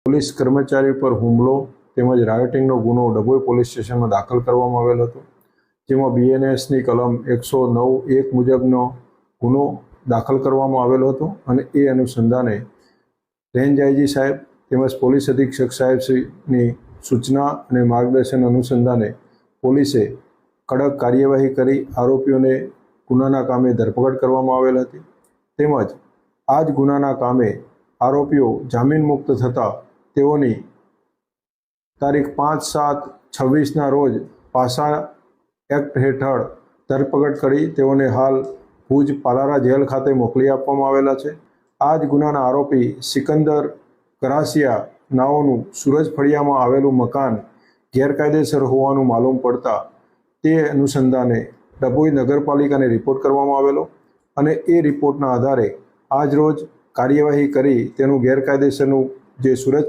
Police કર્મચારી પર હુમલો તેમજ રાયોટિંગનો ગુનો ડભોઈ પોલીસ સ્ટેશનમાં દાખલ કરવામાં આવેલ હતો, જેમાં બીએનએસની કલમ 109(1) મુજબનો ગુનો દાખલ કરવામાં આવેલો હતો અને એ અનુસંધાને રેન્જ આઈજી સાહેબ તેમજ પોલીસ અધિક્ષક સાહેબશ્રીની સૂચના અને માર્ગદર્શન અનુસંધાને પોલીસે કડક કાર્યવાહી કરી આરોપીઓને ગુનાના કામે ધરપકડ કરવામાં આવેલ હતી. તેમજ આ જ ગુનાના કામે આરોપીઓ જામીન મુક્ત થતાં તેઓની તારીખ 5/7/26ના રોજ પાસા એક્ટ હેઠળ ધરપકડ કરી તેઓને હાલ ભુજ પાલારા જેલ ખાતે મોકલી આપવામાં આવેલા છે. આ જ ગુનાના આરોપી સિકંદર કરાસિયા નાઓનું સૂરજ ફળિયામાં આવેલું મકાન ગેરકાયદેસર હોવાનું માલુમ પડતા તે અનુસંધાને ડભોઈ નગરપાલિકાને રિપોર્ટ કરવામાં આવેલો અને એ રિપોર્ટના આધારે આજરોજ કાર્યવાહી કરી તેનું ગેરકાયદેસરનું જે સૂરજ